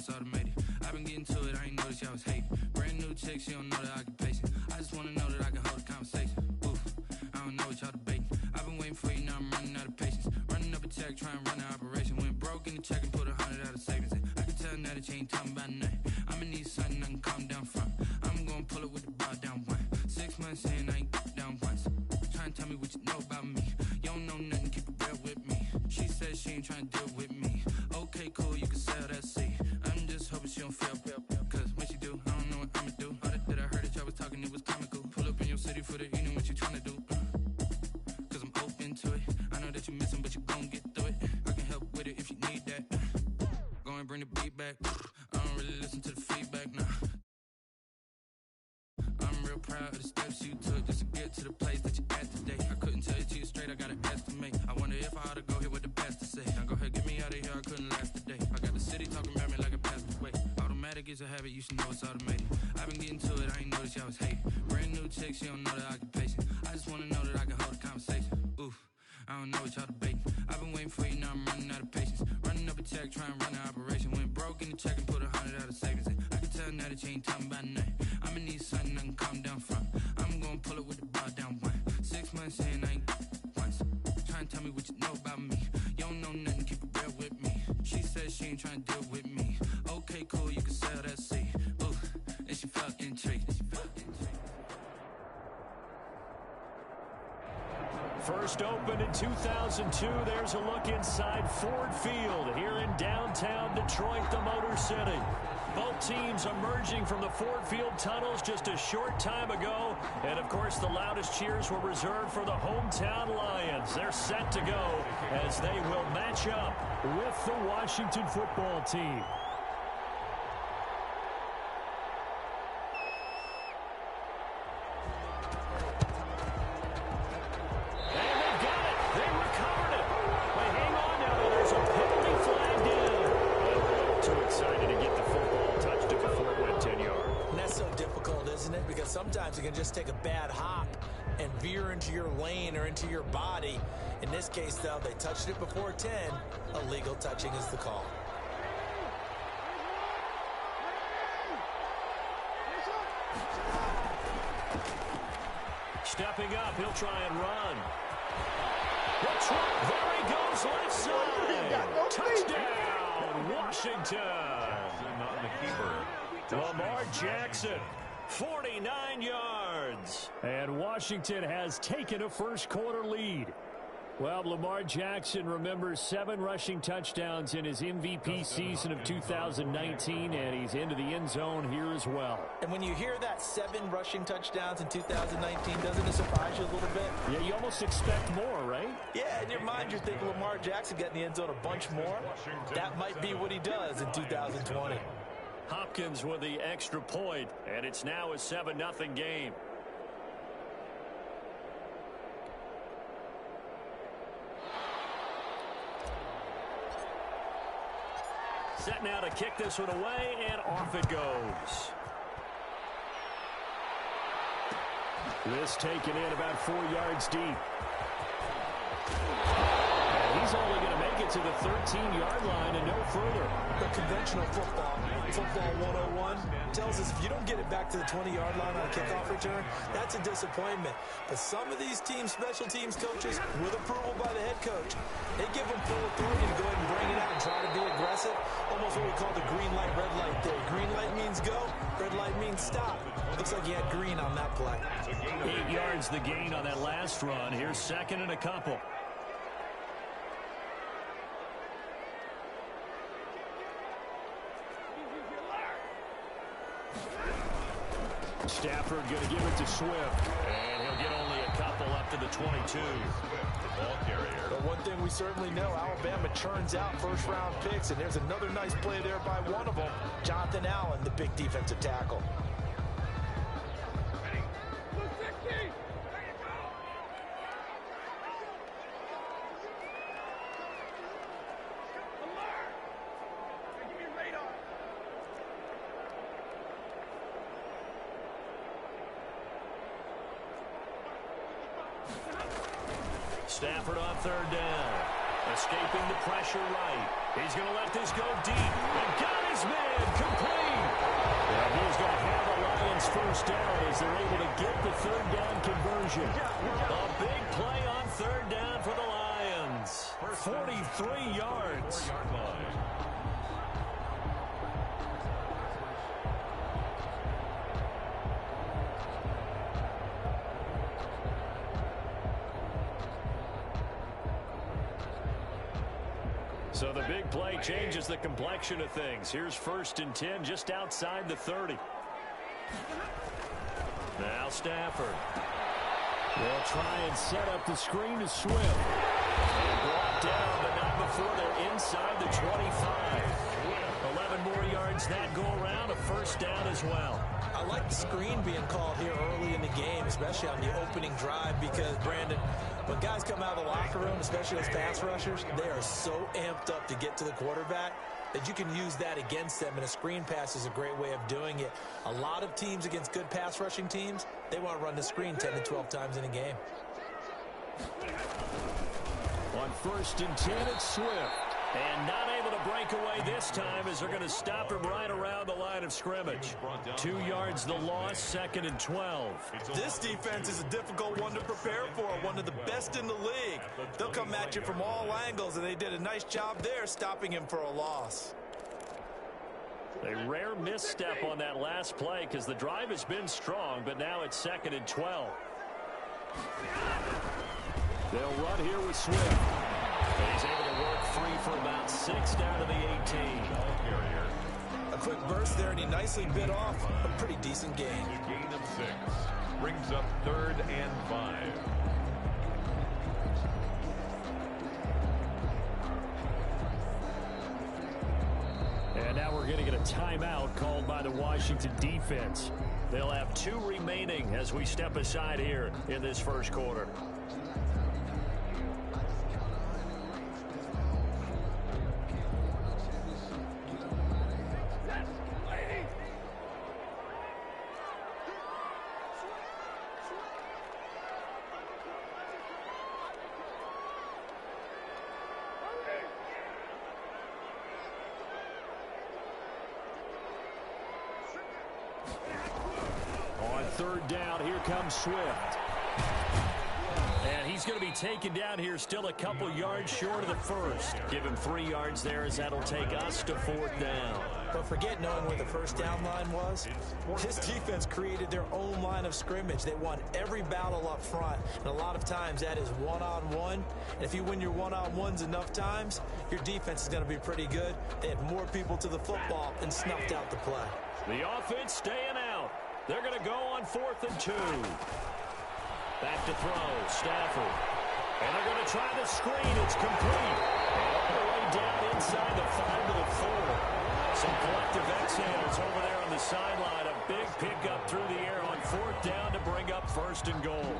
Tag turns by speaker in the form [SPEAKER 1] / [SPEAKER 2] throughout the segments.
[SPEAKER 1] it's automated. I've been getting to it, I ain't noticed y'all was hating. Brand new chick, she don't know the occupation. I just wanna know that I can hold a conversation. Oof, I don't know what y'all debating. I've been waiting for you, now I'm running out of patience. Running up a check, trying to run an operation. Went broke in the check and put 100 out of savings in. I can tell now that you ain't talking about nothing. I'ma need something I can calm down from. I'm gonna pull it with the bow down one. 6 months in, I ain't down once. Trying to tell me what you know about me. You don't know nothing, keep it real with me. She said she ain't trying to deal with me. Okay, cool, you can sell that seed. I'm just hoping she don't fail. Cause when she do, I don't know what I'ma do. All that I heard that y'all was talking, it was comical. Pull up in your city for the evening, what you trying to do? Cause I'm open to it. I know that you missing, but you gon' get through it. I can help with it if you need that. Go and bring the beat back. I don't really listen to the feedback, nah. I'm real proud of the steps you took just to get to the place that you're at today. I couldn't tell it to you straight, I gotta estimate. I wonder if I ought to go here with the best to say. Now go ahead, get me out of here, I couldn't last today. I got the city talking about me like I passed away. Automatic is a habit, you should know it's automated. I've been getting to it, I ain't noticed y'all was hating. Brand new chick, she don't know the occupation. I just wanna know that I can hold a conversation. Oof, I don't know what y'all debating. I've been waiting for you, now I'm running out of patience. Running up a check, trying to run an operation. Went broke in the check and put 100 out of savings in. I can tell now that you ain't talking about nothing. I'ma need something I can calm down from. I'm gonna pull it with the bow down one. 6 months in, I ain't once. Trying to tell me what you know about me. You don't know nothing, keep it real with me. She said she ain't trying to deal with me. Okay, cool, you can sell that seed. Ooh, and she felt intrigued.
[SPEAKER 2] First opened in 2002, there's a look inside Ford Field here in downtown Detroit, the Motor City. Both teams emerging from the Ford Field tunnels just a short time ago. And, of course, the loudest cheers were reserved for the hometown Lions. They're set to go as they will match up with the Washington football team.
[SPEAKER 3] Sometimes it can just take a bad hop and veer into your lane or into your body. In this case, though, they touched it before 10. Illegal touching is the call.
[SPEAKER 2] Stepping up, he'll try and run. There he goes, left side. Touchdown, Washington.
[SPEAKER 4] Not the keeper.
[SPEAKER 2] Lamar Jackson. 49 yards. And Washington has taken a first-quarter lead. Well, Lamar Jackson remembers 7 rushing touchdowns in his MVP season of 2019, and he's into the end zone here as well.
[SPEAKER 3] And when you hear that 7 rushing touchdowns in 2019, doesn't it surprise you a little bit?
[SPEAKER 2] Yeah, you almost expect more, right?
[SPEAKER 3] Yeah, in your mind, you're thinking Lamar Jackson got in the end zone a bunch more. That might be what he does in 2020.
[SPEAKER 2] Hopkins with the extra point, and it's now a 7-0 game. Set now to kick this one away, and off it goes. This taken in about 4 yards deep. And he's only going to make it to the 13-yard line and no further.
[SPEAKER 3] The conventional football 101, tells us if you don't get it back to the 20-yard line on a kickoff return, that's a disappointment. But some of these teams, special teams coaches, with approval by the head coach, they give them full authority to go ahead and bring it out and try to be aggressive. Almost what we call the green light, red light there. Green light means go, red light means stop. Looks like he had green on that play.
[SPEAKER 2] 8 yards the gain on that last run. Here's second and a couple. Stafford going to give it to Swift. And he'll get only a couple up to the 22.
[SPEAKER 3] But one thing we certainly know, Alabama churns out first-round picks, and there's another nice play there by one of them, Jonathan Allen, the big defensive tackle.
[SPEAKER 2] Stafford on third down. Escaping the pressure right. He's going to let this go deep. And got his man. first down as they're able to get the third down conversion. A big play on third down for the Lions. 43 yards. So the big play changes the complexion of things. Here's 1st and 10 just outside the 30. Now Stafford. They'll try and set up the screen to Swift. And brought down, but not before they're inside the 25. 11 more yards that go around, a first down as well.
[SPEAKER 3] I like the screen being called here early in the game, especially on the opening drive, because, Brandon, when guys come out of the locker room, especially as pass rushers, they are so amped up to get to the quarterback that you can use that against them, and a screen pass is a great way of doing it. A lot of teams against good pass rushing teams, they want to run the screen 10 to 12 times in a game.
[SPEAKER 2] On 1st and 10, it's Swift. And not able to break away this time as they're going to stop him right around the line of scrimmage. 2 yards the loss, 2nd and 12.
[SPEAKER 3] This defense is a difficult one to prepare for, one of the best in the league. They'll come at you from all angles, and they did a nice job there stopping him for a loss.
[SPEAKER 2] A rare misstep on that last play because the drive has been strong, but now it's 2nd and 12. They'll run here with Swift. He's able to work free for about 6 down to the 18.
[SPEAKER 3] A quick burst there, and he nicely bit off a pretty decent gain.
[SPEAKER 4] Gain of 6. Brings up 3rd and 5.
[SPEAKER 2] And now we're going to get a timeout called by the Washington defense. They'll have 2 remaining as we step aside here in this first quarter. On 3rd down, here comes Swift. And he's going to be taken down here still a couple yards short of the first. Give him 3 yards there as that'll take us to 4th down.
[SPEAKER 3] But forget knowing where the first down line was. This defense created their own line of scrimmage. They won every battle up front, and a lot of times that is one-on-one. And if you win your one-on-ones enough times, your defense is going to be pretty good. They had more people to the football and snuffed out the play.
[SPEAKER 2] The offense staying out. They're going to go on 4th and 2. Back to throw, Stafford. And they're going to try the screen. It's complete. And all the way down inside the 5 to the 4. Some collective exhales over there on the sideline. A big pickup through the air on 4th down to bring up 1st and goal.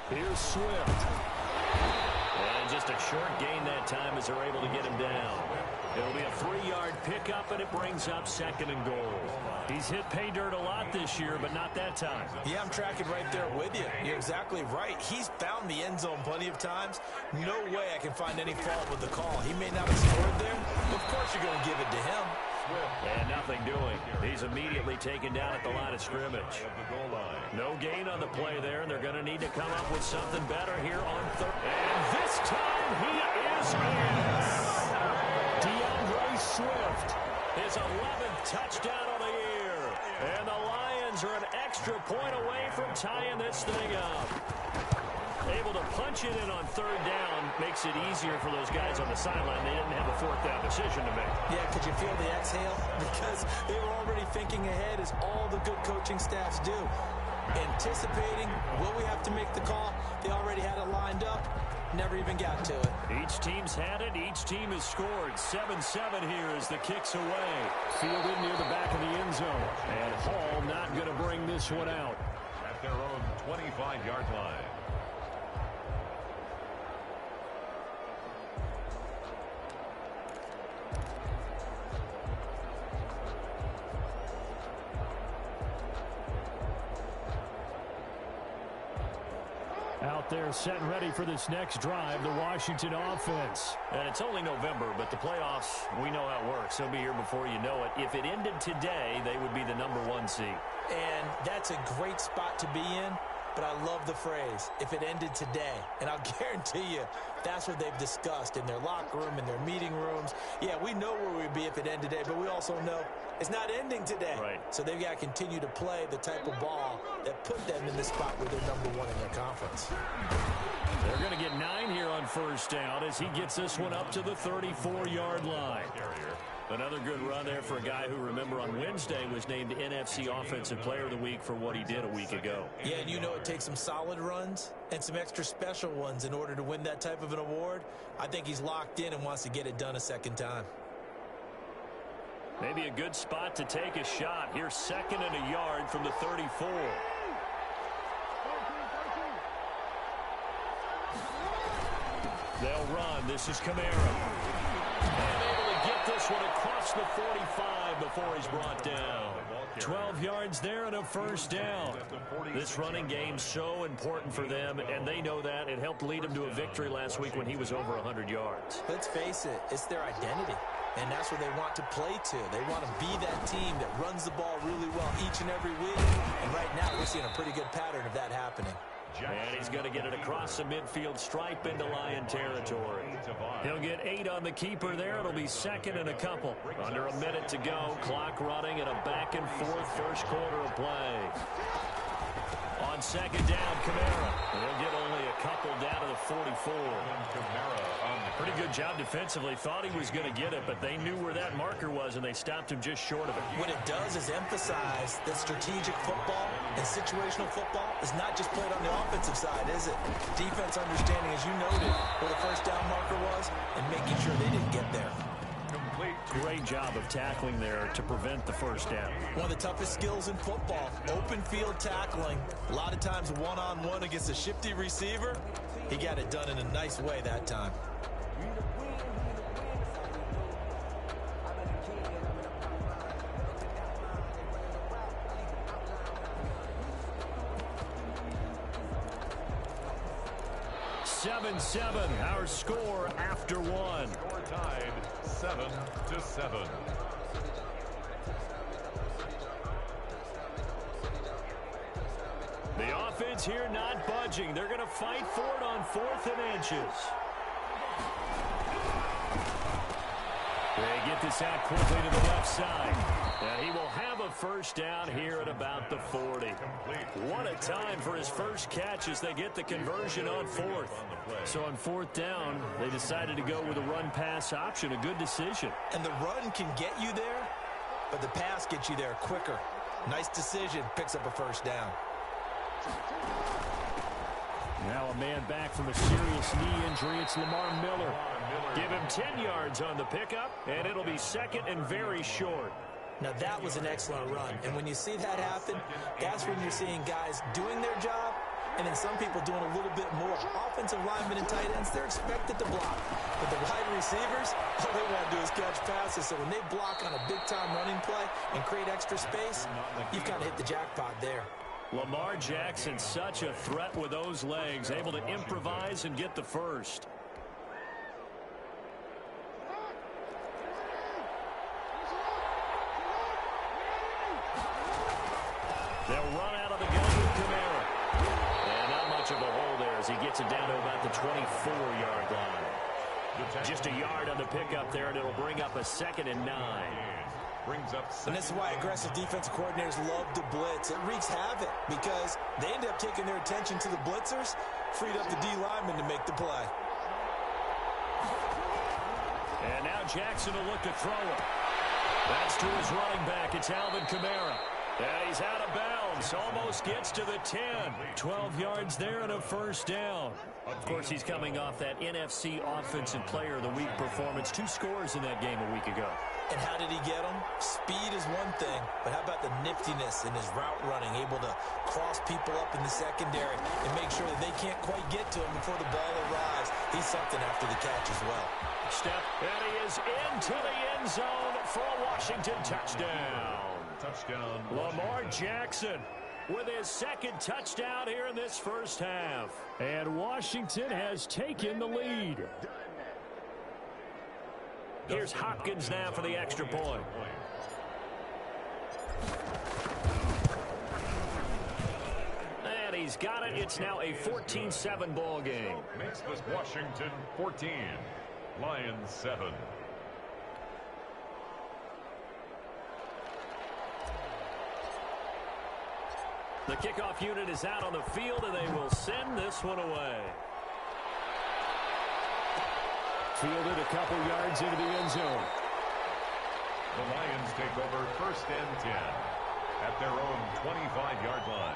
[SPEAKER 2] Here's Swift. And just a short gain that time as they're able to get him down. It'll be a 3-yard pickup, and it brings up 2nd and goal. He's hit pay dirt a lot this year, but not that time.
[SPEAKER 3] Yeah, I'm tracking right there with you. You're exactly right. He's found the end zone plenty of times. No way I can find any fault with the call. He may not have scored there. Of course you're going to give it to him.
[SPEAKER 2] And nothing doing. He's immediately taken down at the line of scrimmage. No gain on the play there, and they're going to need to come up with something better here on 3rd. And this time he is in. Swift, his 11th touchdown of the year. And the Lions are an extra point away from tying this thing up. Able to punch it in on 3rd down makes it easier for those guys on the sideline. They didn't have a 4th down decision to make.
[SPEAKER 3] Yeah, could you feel the exhale? Because they were already thinking ahead, as all the good coaching staffs do. Anticipating, will we have to make the call? They already had it lined up. Never even got to it.
[SPEAKER 2] Each team's had it. Each team has scored. 7-7 here as the kick's away. Fielded near the back of the end zone. And Hall not going to bring this one out.
[SPEAKER 4] At their own 25-yard line.
[SPEAKER 2] Out there set and ready for this next drive, the Washington offense.
[SPEAKER 5] And it's only November, but the playoffs, we know how it works. They'll be here before you know it. If it ended today, they would be the #1 seed.
[SPEAKER 3] And that's a great spot to be in, but I love the phrase, if it ended today. And I'll guarantee you, that's what they've discussed in their locker room, in their meeting rooms. Yeah, we know where we'd be if it ended today, but we also know it's not ending today.
[SPEAKER 5] Right.
[SPEAKER 3] So they've got to continue to play the type of ball that put them in the spot where they're #1 in their conference.
[SPEAKER 2] They're going to get 9 here on first down as he gets this one up to the 34-yard line.
[SPEAKER 5] Another good run there for a guy who, remember, on Wednesday was named NFC Offensive Player of the Week for what he did a week ago.
[SPEAKER 3] Yeah, and you know it takes some solid runs and some extra special ones in order to win that type of an award. I think he's locked in and wants to get it done a second time.
[SPEAKER 2] Maybe a good spot to take a shot. Here's 2nd and a yard from the 34. They'll run. This is Kamara. And able to get this one across the 45 before he's brought down. 12 yards there and a first down. This running game's so important for them, and they know that. It helped lead them to a victory last week when he was over 100 yards.
[SPEAKER 3] Let's face it, it's their identity. And that's what they want to play to. They want to be that team that runs the ball really well each and every week. And right now, we're seeing a pretty good pattern of that happening.
[SPEAKER 2] And he's going to get it across the midfield stripe into Lion territory. He'll get 8 on the keeper there. It'll be 2nd and a couple. Under a minute to go. Clock running and a back and forth first quarter of play. On 2nd down, Kamara. He'll get only a couple down to the 44. Pretty good job defensively. Thought he was going to get it, but they knew where that marker was, and they stopped him just short of it.
[SPEAKER 3] What it does is emphasize that strategic football and situational football is not just played on the offensive side, is it? Defense understanding, as you noted, where the first down marker was and making sure they didn't get there.
[SPEAKER 2] Great job of tackling there to prevent the first down.
[SPEAKER 3] One of the toughest skills in football, open field tackling. A lot of times one-on-one against a shifty receiver. He got it done in a nice way that time.
[SPEAKER 2] Our score after one.
[SPEAKER 4] Score tied 7-7.
[SPEAKER 2] The offense here not budging. They're going to fight for it on 4th and inches. They get this out quickly to the left side. And he will have a first down here at about the 40. What a time for his first catch as they get the conversion on 4th. So on 4th down, they decided to go with a run-pass option. A good decision.
[SPEAKER 3] And the run can get you there, but the pass gets you there quicker. Nice decision. Picks up a first down.
[SPEAKER 2] Now a man back from a serious knee injury. It's Lamar Miller. Give him 10 yards on the pickup, and it'll be 2nd and very short.
[SPEAKER 3] Now that was an excellent run. And when you see that happen, that's when you're seeing guys doing their job and then some people doing a little bit more. Offensive linemen and tight ends, they're expected to block. But the wide receivers, all they want to do is catch passes. So when they block on a big-time running play and create extra space, you've kind of hit the jackpot there.
[SPEAKER 2] Lamar Jackson, such a threat with those legs, able to improvise and get the first. They'll run out of the gun with Kamara. And not much of a hole there as he gets it down to about the 24-yard line. Just a yard on the pickup there, and it'll bring up a 2nd and 9.
[SPEAKER 3] And this is why aggressive defensive coordinators love to blitz. It wreaks havoc because they end up taking their attention to the blitzers, freed up the D lineman to make the play.
[SPEAKER 2] And now Jackson will look to throw it. That's to his running back. It's Alvin Kamara. And he's out of bounds. Almost gets to the 10. 12 yards there and a first down. Of course, he's coming off that NFC Offensive Player of the Week performance. 2 scores in that game a week ago.
[SPEAKER 3] And how did he get them? Speed is one thing, but how about the niftiness in his route running, able to cross people up in the secondary and make sure that they can't quite get to him before the ball arrives. He's something after the catch as well.
[SPEAKER 2] Step, and he is into the end zone for a Washington touchdown.
[SPEAKER 4] Touchdown.
[SPEAKER 2] Lamar Jackson. with his second touchdown here in this first half. And Washington has taken the lead. Here's Hopkins now for the extra point. And he's got it. It's now a 14-7 ball game.
[SPEAKER 4] Makes this Washington 14, Lions 7.
[SPEAKER 2] The kickoff unit is out on the field, and they will send this one away.
[SPEAKER 5] Fielded a couple yards into the end zone.
[SPEAKER 4] The Lions take over 1st and 10 at their own 25-yard line.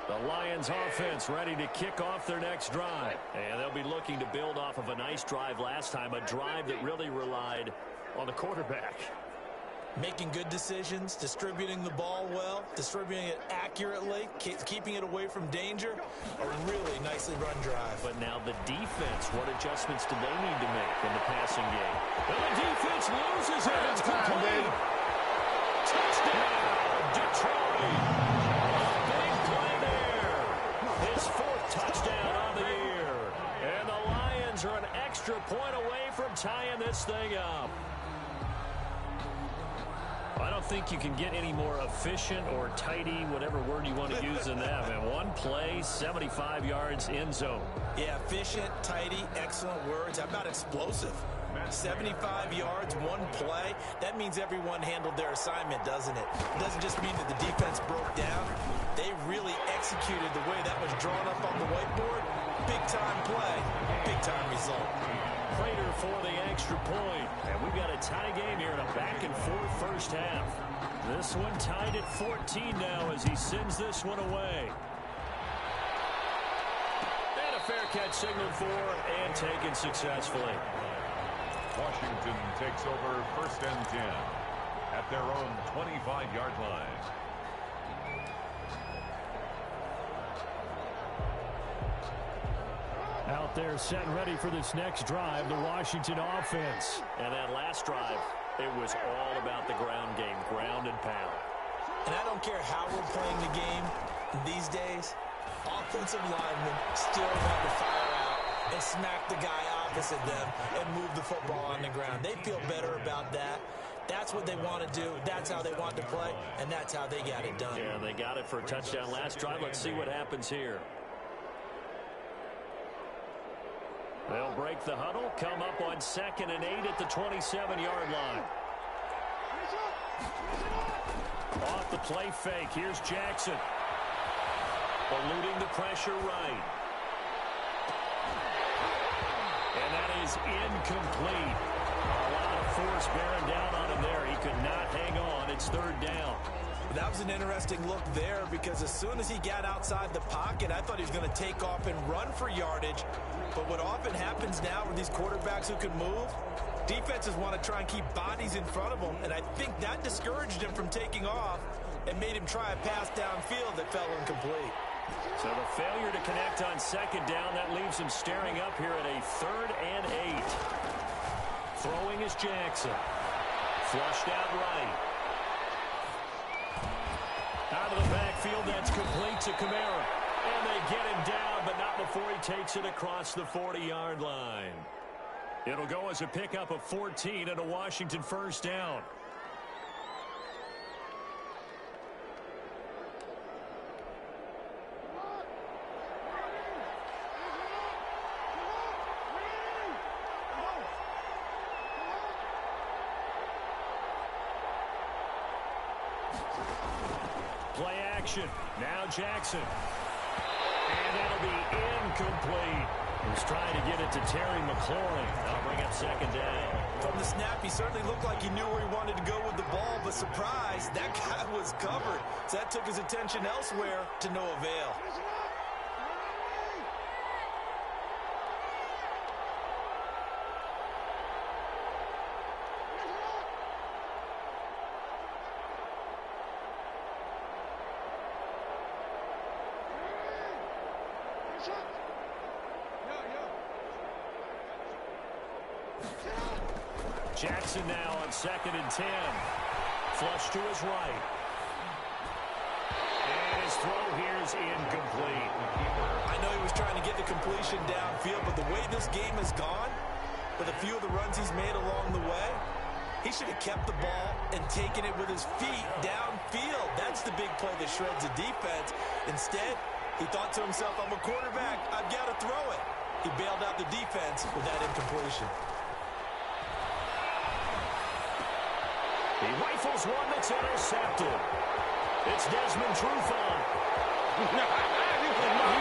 [SPEAKER 2] The Lions offense ready to kick off their next drive. And they'll be looking to build off of a nice drive last time, a drive that really relied on the quarterback.
[SPEAKER 3] Making good decisions, distributing the ball well, distributing it accurately, keeping it away from danger. A really nicely run drive.
[SPEAKER 2] But now the defense, what adjustments do they need to make in the passing game? And the defense loses it. It's complete. Touchdown, Detroit. Big play there. His 4th touchdown on the year. And the Lions are an extra point away from tying this thing up. I don't think you can get any more efficient or tidy, whatever word you want to use in that. Man, one play, 75 yards, end zone.
[SPEAKER 3] Yeah, efficient, tidy, excellent words. How about explosive? 75 yards, one play. That means everyone handled their assignment, doesn't it? It doesn't just mean that the defense broke down. They really executed the way that was drawn up on the whiteboard. Big-time play, big-time result.
[SPEAKER 2] Prater for the extra point. And we've got a tie game here in a back-and-forth first half. This one tied at 14 now as he sends this one away. And a fair catch signaled for and taken successfully.
[SPEAKER 4] Washington takes over 1st and 10 at their own 25-yard line.
[SPEAKER 5] Out there set and ready for this next drive, the Washington offense.
[SPEAKER 2] And that last drive, it was all about the ground game, ground and pound.
[SPEAKER 3] And I don't care how we're playing the game these days, offensive linemen still want to fire out and smack the guy opposite them and move the football on the ground. They feel better about that. That's what they want to do. That's how they want to play, and that's how they got it done.
[SPEAKER 2] Yeah, they got it for a touchdown last drive. Let's see what happens here. They'll break the huddle, come up on 2nd and 8 at the 27-yard line. Off the play fake, here's Jackson. Eluding the pressure right. And that is incomplete. A lot of force bearing down on him there. He could not hang on. It's 3rd down.
[SPEAKER 3] That was an interesting look there because as soon as he got outside the pocket, I thought he was going to take off and run for yardage. But what often happens now with these quarterbacks who can move, defenses want to try and keep bodies in front of them, and I think that discouraged him from taking off and made him try a pass downfield that fell incomplete.
[SPEAKER 2] So the failure to connect on 2nd down, that leaves him staring up here at a 3rd and 8. Throwing is Jackson. Flushed out right. Out of the backfield, that's complete to Kamara. And they get him down, but not before he takes it across the 40-yard line. It'll go as a pickup of 14 and a Washington 1st down. Play action. Now Jackson. And that'll be incomplete. He was trying to get it to Terry McLaurin. That'll bring up 2nd down.
[SPEAKER 3] From the snap, he certainly looked like he knew where he wanted to go with the ball, but surprise, that guy was covered. So that took his attention elsewhere to no avail.
[SPEAKER 2] Jackson now on 2nd and 10. Flush to his right. And his throw here is incomplete.
[SPEAKER 3] I know he was trying to get the completion downfield, but the way this game has gone, with a few of the runs he's made along the way, he should have kept the ball and taken it with his feet downfield. That's the big play that shreds the defense. Instead, he thought to himself, I'm a quarterback, I've got to throw it. He bailed out the defense with that incompletion.
[SPEAKER 2] He rifles one that's intercepted. It's Desmond Trufant. And he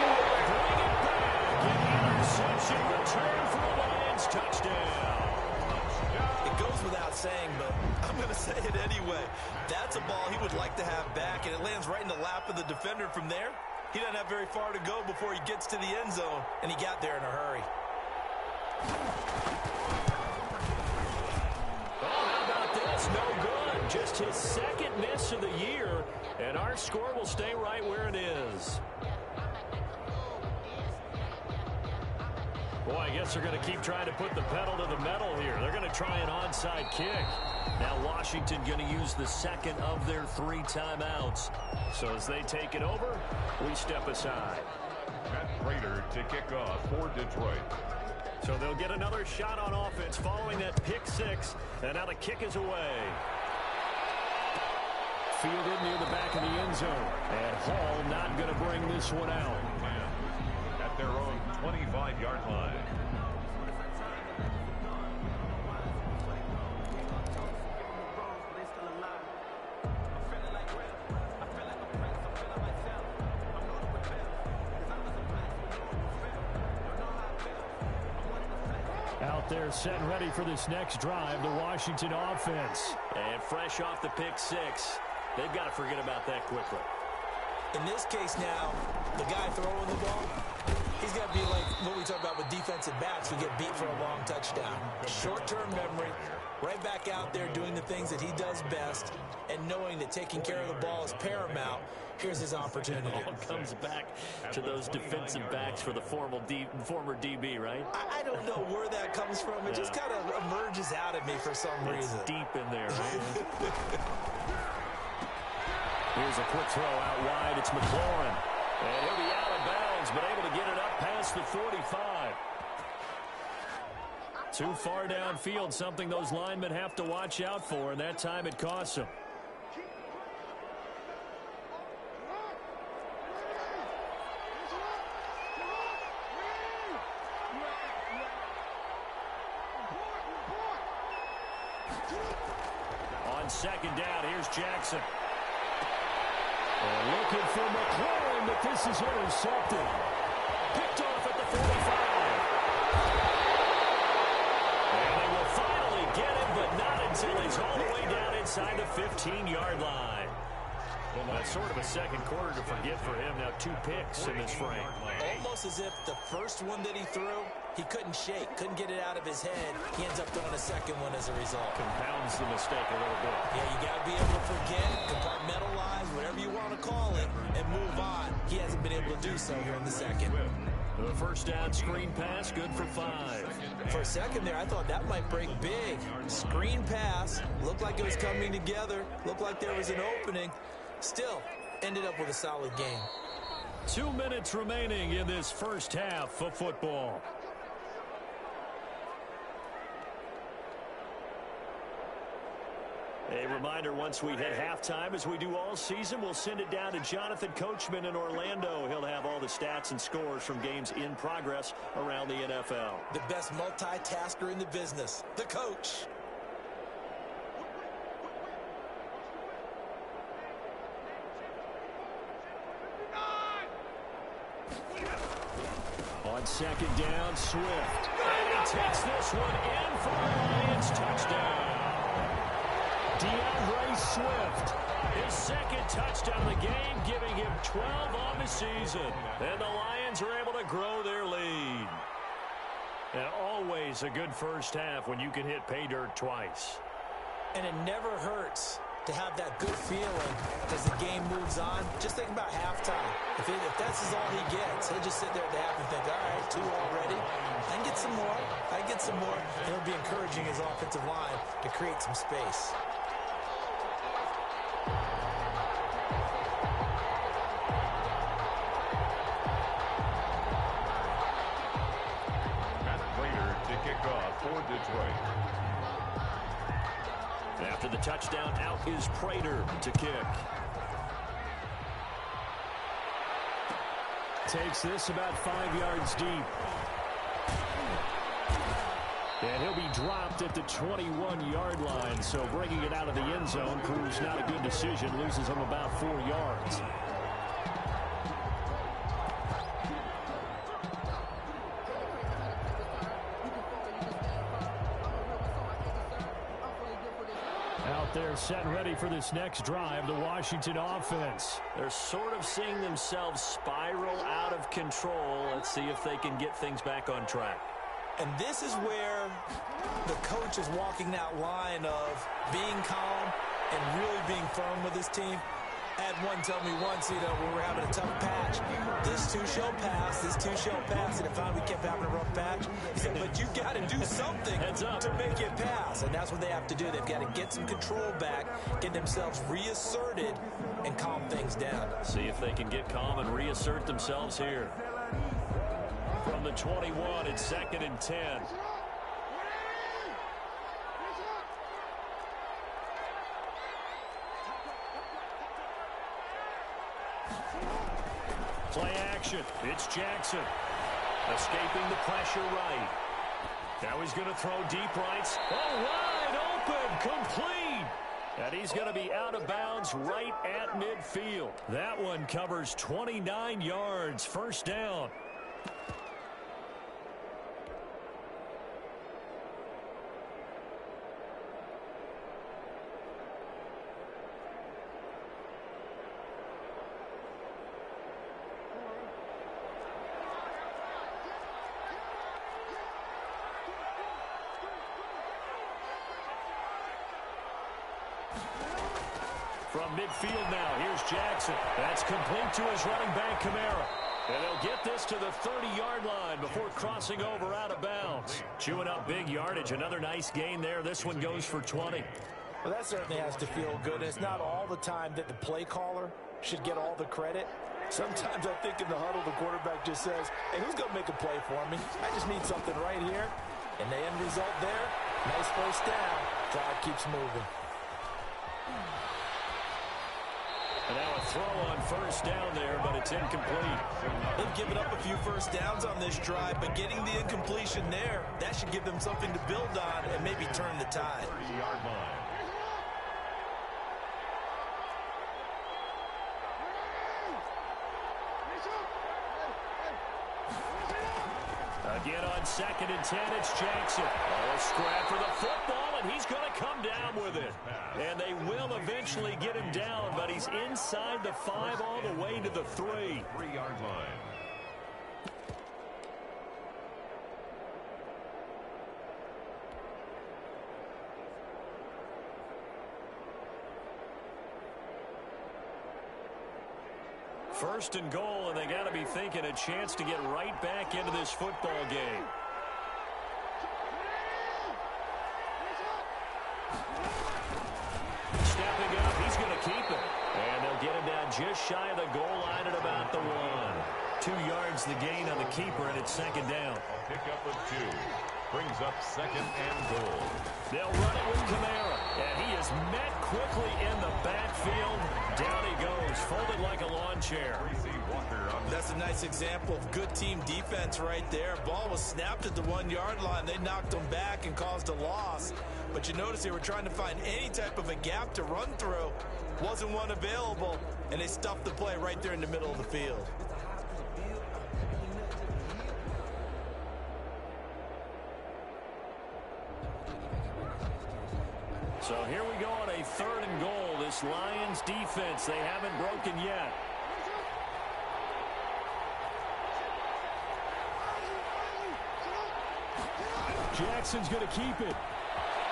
[SPEAKER 2] will bring it back. An interception return for a Lions touchdown.
[SPEAKER 3] It goes without saying, but I'm going to say it anyway. That's a ball he would like to have back, and it lands right in the lap of the defender from there. He doesn't have very far to go before he gets to the end zone, and he got there in a hurry.
[SPEAKER 2] Oh, how about this? No good. Just his second miss of the year, and our score will stay right where it is. Boy, I guess they're going to keep trying to put the pedal to the metal here. They're going to try an onside kick. Now Washington going to use the second of their 3 timeouts. So as they take it over, we step aside.
[SPEAKER 4] Matt Prater to kick off for Detroit.
[SPEAKER 2] So they'll get another shot on offense following that pick 6. And now the kick is away. Fielded near the back of the end zone. And Hall not going to bring this one out.
[SPEAKER 4] At their own 25-yard line.
[SPEAKER 2] Out there set and ready for this next drive, the Washington offense. And fresh off the pick 6. They've got to forget about that quickly.
[SPEAKER 3] In this case now, the guy throwing the ball, he's got to be like what we talk about with defensive backs who get beat for a long touchdown. Short-term memory, right back out there doing the things that he does best, and knowing that taking care of the ball is paramount. Here's his opportunity.
[SPEAKER 2] It all comes back to those defensive backs for the former DB, right?
[SPEAKER 3] I don't know where that comes from. It just kind of emerges out at me for some reason.
[SPEAKER 2] It's deep in there, right? Here's a quick throw out wide. It's McLaurin. And he'll be out of bounds, but able to get it up past the 45. Too far downfield, something those linemen have to watch out for, and that time it costs them. On second down, here's Jackson. And looking for McLaurin, but this is intercepted. Picked off at the 45. And they will finally get him, but not until he's all the way down inside the 15-yard line. Well, that's sort of a second quarter to forget for him. Now 2 picks in this frame.
[SPEAKER 3] Almost as if the first one that he threw, he couldn't shake, couldn't get it out of his head. He ends up throwing a second one as a result.
[SPEAKER 2] Compounds the mistake a little bit.
[SPEAKER 3] Yeah, you got to be able to forget, compartmentalize, whatever you want to call it, and move on. He hasn't been able to do so here in the second.
[SPEAKER 2] The first down screen pass, good for 5.
[SPEAKER 3] For a second there, I thought that might break big. Screen pass, looked like it was coming together, looked like there was an opening. Still, ended up with a solid game.
[SPEAKER 2] 2 minutes remaining in this first half of football. A reminder, once we hit halftime, as we do all season, we'll send it down to Jonathan Coachman in Orlando. He'll have all the stats and scores from games in progress around the NFL.
[SPEAKER 3] The best multitasker in the business, the coach.
[SPEAKER 2] On second down, Swift. And he takes this one in for a Lions touchdown. DeAndre Swift, his second touchdown of the game, giving him 12 on the season. And the Lions are able to grow their lead. And always a good first half when you can hit pay dirt twice.
[SPEAKER 3] And it never hurts to have that good feeling as the game moves on. Just think about halftime. If that's all he gets, he'll just sit there at the half and think, all right, 2 already. I can get some more. I can get some more. And he'll be encouraging his offensive line to create some space.
[SPEAKER 4] To kick off for Detroit.
[SPEAKER 2] After the touchdown, out is Prater to kick. Takes this about 5 yards deep. And he'll be dropped at the 21-yard line. So bringing it out of the end zone proves not a good decision. Loses him about 4 yards. They're set and ready for this next drive, the Washington offense. They're sort of seeing themselves spiral out of control. Let's see if they can get things back on track.
[SPEAKER 3] And this is where the coach is walking that line of being calm and really being firm with his team. I had one tell me once, when we were having a tough patch, this too shall pass, this too shall pass. And if we kept having a rough patch, he said, but you've got to do something to make it pass. And that's what they have to do. They've got to get some control back, get themselves reasserted, and calm things down.
[SPEAKER 2] See if they can get calm and reassert themselves here. From the 21, it's 2nd and 10. Play action. It's Jackson. Escaping the pressure right. Now he's going to throw deep rights. Oh, wide open. Complete. And he's going to be out of bounds right at midfield. That one covers 29 yards. First down. From midfield now, here's Jackson. That's complete to his running back, Kamara. And they'll get this to the 30-yard line before crossing over out of bounds. Chewing up big yardage. Another nice gain there. This one goes for 20.
[SPEAKER 3] Well, that certainly has to feel good. It's not all the time that the play caller should get all the credit. Sometimes I think in the huddle, the quarterback just says, hey, who's going to make a play for me? I just need something right here. And the end result there, nice first down. Drive keeps moving.
[SPEAKER 2] And now a throw on first down there, but it's incomplete.
[SPEAKER 3] They've given up a few first downs on this drive, but getting the incompletion there, that should give them something to build on and maybe turn the tide.
[SPEAKER 4] 30-yard line.
[SPEAKER 2] Again on 2nd and 10, it's Jackson. Oh, a scrap for the football, and he's going to come down with it. And they will eventually get him down, but he's inside the 5 all the way to the 3.
[SPEAKER 4] 3-yard line.
[SPEAKER 2] First and goal, and they got to be thinking a chance to get right back into this football game. Stepping up, he's going to keep it. And they'll get him down just shy of the goal line at about the 1. 2 yards the gain on the keeper, and it's 2nd down.
[SPEAKER 4] A pickup of 2. Brings up 2nd and goal.
[SPEAKER 2] They'll run it with Kamara. And he is met quickly in the backfield. Down he goes, folded like a lawn chair.
[SPEAKER 3] That's a nice example of good team defense right there. Ball was snapped at the 1-yard line. They knocked him back and caused a loss. But you notice they were trying to find any type of a gap to run through. Wasn't one available, and they stuffed the play right there in the middle of the field.
[SPEAKER 2] So here we go on a 3rd and goal. This Lions defense, they haven't broken yet. Jackson's going to keep it.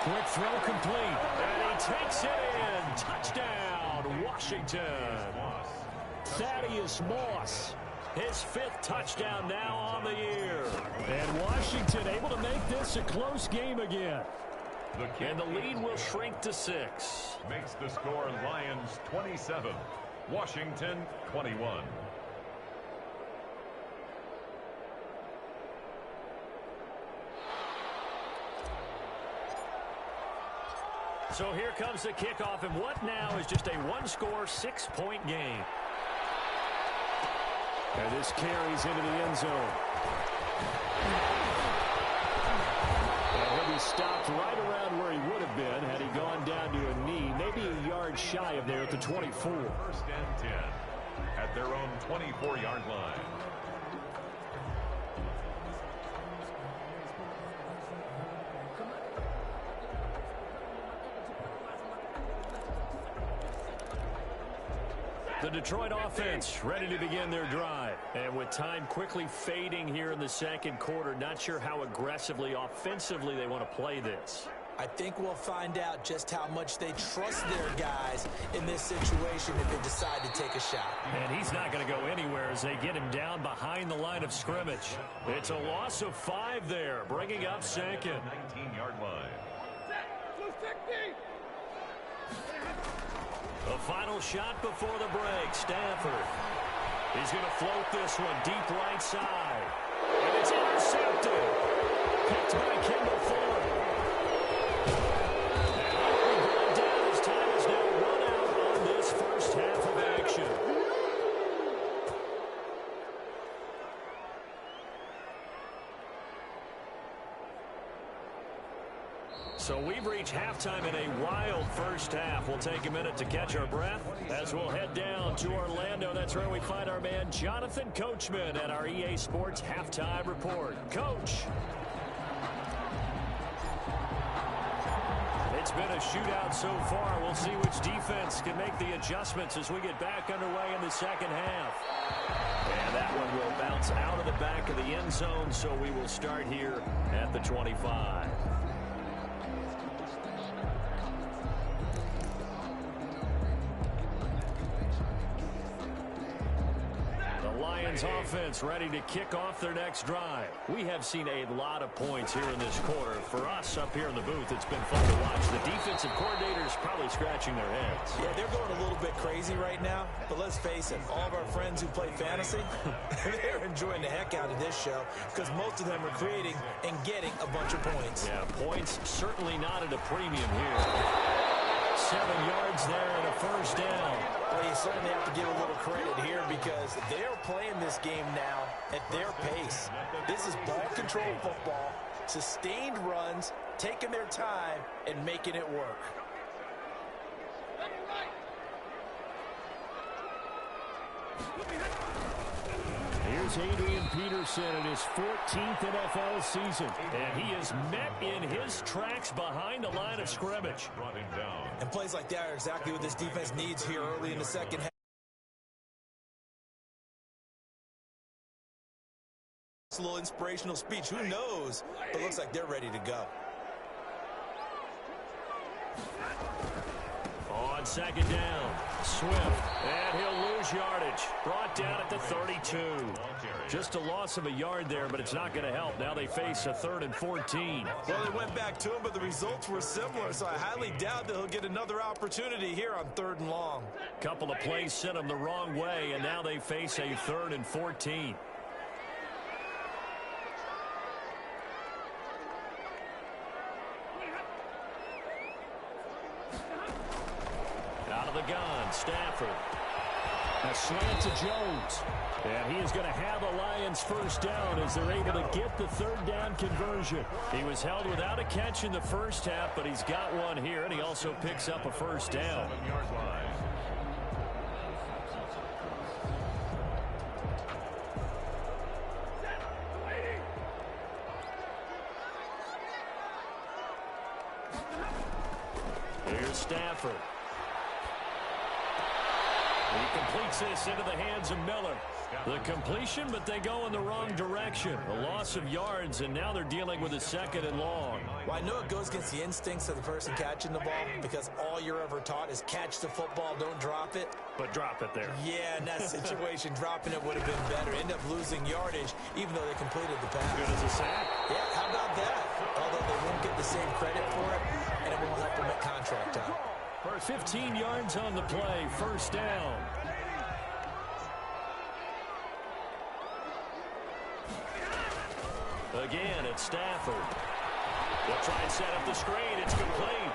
[SPEAKER 2] Quick throw complete. And he takes it in. Touchdown, Washington. Thaddeus Moss. His 5th touchdown now on the year. And Washington able to make this a close game again. And the lead will shrink to 6.
[SPEAKER 4] Makes the score Lions 27, Washington 21.
[SPEAKER 2] So here comes the kickoff, and what now is just a one-score, 6-point game.
[SPEAKER 5] And this carries into the end zone. And he'll be stopped right around where he would have been had he gone down to a knee, maybe a yard shy of there at the 24.
[SPEAKER 4] First and 10 at their own 24-yard line.
[SPEAKER 2] The Detroit offense ready to begin their drive. And with time quickly fading here in the second quarter, not sure how aggressively, offensively they want to play this.
[SPEAKER 3] I think we'll find out just how much they trust their guys in this situation if they decide to take a shot.
[SPEAKER 2] And he's not going to go anywhere as they get him down behind the line of scrimmage. It's a loss of 5 there, bringing up second.
[SPEAKER 4] 19-yard line.
[SPEAKER 2] The final shot before the break. Stafford. He's going to float this one deep right side. And it's intercepted. Picked by Kendall Fuller. And brought down as time is now run out on this first half of action. So we've reached halftime in a wild first half. We'll take a minute to catch our breath as we'll head down to Orlando. That's where we find our man Jonathan Coachman at our EA Sports Halftime Report. Coach. It's been a shootout so far. We'll see which defense can make the adjustments as we get back underway in the second half. And that one will bounce out of the back of the end zone, so we will start here at the 25. Offense ready to kick off their next drive. We have seen a lot of points here in this quarter. For us up here in the booth, it's been fun to watch. The defensive coordinators probably scratching their heads.
[SPEAKER 3] Yeah, they're going a little bit crazy right now, but let's face it, all of our friends who play fantasy, they're enjoying the heck out of this show because most of them are creating and getting a bunch of points.
[SPEAKER 2] Yeah, points certainly not at a premium here. 7 yards there and a first down.
[SPEAKER 3] Well, you certainly have to give a little credit here because they're playing this game now at their pace. This is ball control football, sustained runs, taking their time, and making it work.
[SPEAKER 2] Here's Adrian Peterson in his 14th NFL season. And he is met in his tracks behind the line of scrimmage.
[SPEAKER 4] Brought him down.
[SPEAKER 3] And plays like that are exactly what this defense needs here early in the second half. It's a little inspirational speech. Who knows? But it looks like they're ready to go.
[SPEAKER 2] On second down, Swift, and he'll lose yardage. Brought down at the 32. Just a loss of a yard there, but it's not going to help. Now they face a 3rd and 14.
[SPEAKER 3] Well, they went back to him, but the results were similar, so I highly doubt that he'll get another opportunity here on 3rd and long.
[SPEAKER 2] Couple of plays sent them the wrong way, and now they face a 3rd and 14. Out of the gun, Stafford. A slant to Jones. And he is going to have the Lions first down as they're able to get the 3rd down conversion. He was held without a catch in the first half, but he's got one here, and he also picks up a first down.
[SPEAKER 4] 7-yard line.
[SPEAKER 2] Here's Stafford. He completes this into the hands of Miller. The completion, but they go in the wrong direction. A loss of yards, and now they're dealing with a 2nd and long.
[SPEAKER 3] Well, I know it goes against the instincts of the person catching the ball because all you're ever taught is catch the football, don't drop it.
[SPEAKER 2] But drop it there.
[SPEAKER 3] Yeah, in that situation, dropping it would have been better. End up losing yardage, even though they completed the pass.
[SPEAKER 2] Good as a sack.
[SPEAKER 3] Yeah, how about that? Although they won't get the same credit for it, track time.
[SPEAKER 2] For 15 yards on the play, first down. Again, it's Stafford. They'll try and set up the screen. It's complete.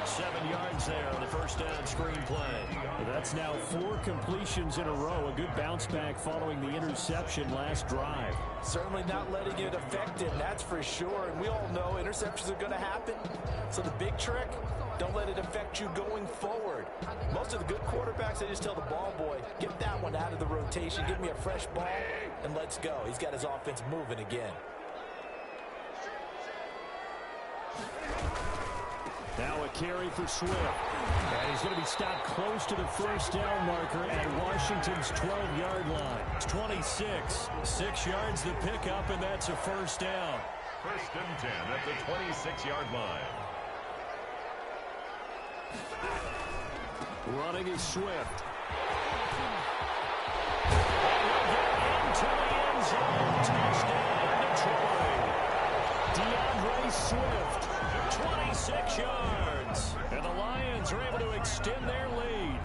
[SPEAKER 2] 7 yards there on the first down screen play.
[SPEAKER 5] That's now 4 completions in a row. A good bounce back following the interception last drive.
[SPEAKER 3] Certainly not letting it affect him, that's for sure. And we all know interceptions are going to happen. So the big trick, don't let it affect you going forward. Most of the good quarterbacks, they just tell the ball boy, get that one out of the rotation, give me a fresh ball, and let's go. He's got his offense moving again.
[SPEAKER 5] Now a carry for Swift. And he's going to be stopped close to the first down marker at Washington's 12-yard line.
[SPEAKER 2] It's 26. 6 yards to pick up, and that's a first down.
[SPEAKER 4] First and 10 at the 26-yard line.
[SPEAKER 5] Running is Swift.
[SPEAKER 2] Into the end zone. Touchdown, Detroit. DeAndre Swift, 26 yards. And the Lions are able to extend their lead.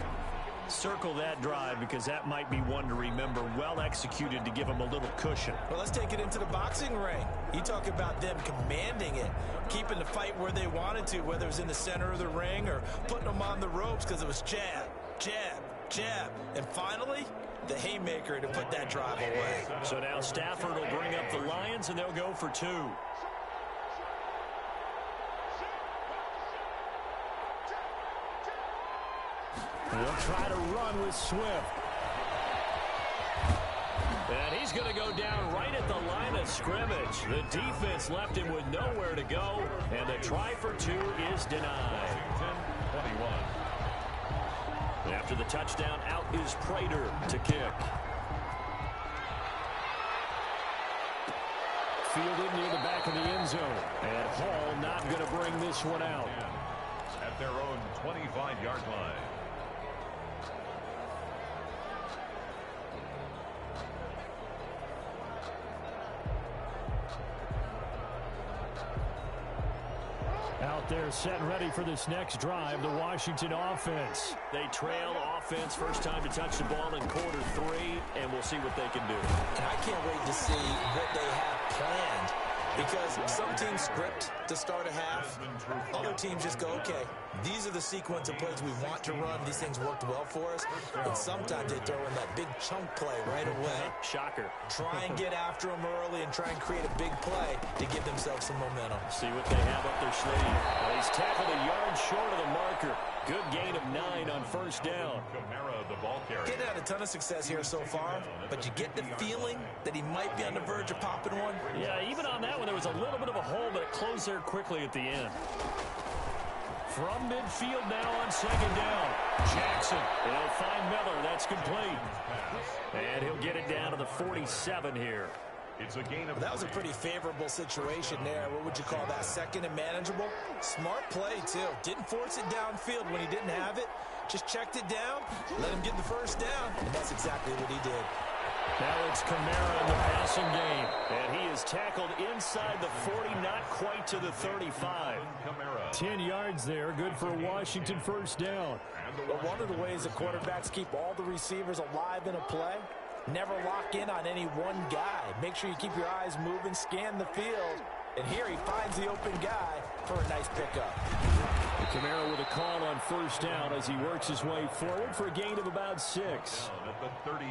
[SPEAKER 2] Circle that drive because that might be one to remember. Well executed to give them a little cushion.
[SPEAKER 3] Well, let's take it into the boxing ring. You talk about them commanding it, keeping the fight where they wanted to, whether it was in the center of the ring or putting them on the ropes because it was jab, jab, jab. And finally, the haymaker to put that drive away.
[SPEAKER 2] So now Stafford will bring up the Lions, and they'll go for 2.
[SPEAKER 5] They'll try to run with Swift.
[SPEAKER 2] And he's going to go down right at the line of scrimmage. The defense left him with nowhere to go, and the try for 2 is denied.
[SPEAKER 4] 10-21.
[SPEAKER 2] After the touchdown, out is Prater to kick.
[SPEAKER 5] Fielded near the back of the end zone. And Hall not going to bring this one out.
[SPEAKER 4] At their own 25-yard line.
[SPEAKER 5] Out there set and ready for this next drive, the Washington offense.
[SPEAKER 2] They trail offense, first time to touch the ball in quarter 3, and we'll see what they can do.
[SPEAKER 3] And I can't wait to see what they have planned, because some teams script to start a half. Other teams just go, okay, these are the sequence of plays we want to run. These things worked well for us. And sometimes they throw in that big chunk play right away.
[SPEAKER 2] Shocker.
[SPEAKER 3] Try and get after them early and try and create a big play to give themselves some momentum.
[SPEAKER 2] See what they have up their sleeve. Well, he's tackled a yard short of the marker. Good gain of 9 on first down.
[SPEAKER 4] Kamara, the ball carrier.
[SPEAKER 3] Getting had a ton of success here so far, but you get the feeling that he might be on the verge of popping one.
[SPEAKER 2] Yeah, even on that one, there was a little bit of a hole, but it closed there quickly at the end. From midfield now on second down. Jackson, he'll find Miller. That's complete. And he'll get it down to the 47 here.
[SPEAKER 4] It's a gain of
[SPEAKER 3] That was a pretty favorable situation there. What would you call that? Second and manageable? Smart play, too. Didn't force it downfield when he didn't have it. Just checked it down, let him get the first down, and that's exactly what he did.
[SPEAKER 2] Now it's Kamara in the passing game. And he is tackled inside the 40, not quite to the 35.
[SPEAKER 5] 10 yards there, good for a Washington first down.
[SPEAKER 3] But one of the ways the quarterbacks keep all the receivers alive in a play, never lock in on any one guy. Make sure you keep your eyes moving, scan the field. And here he finds the open guy for a nice pickup.
[SPEAKER 5] Kamara with a call on first down as he works his way forward for a gain of about 6.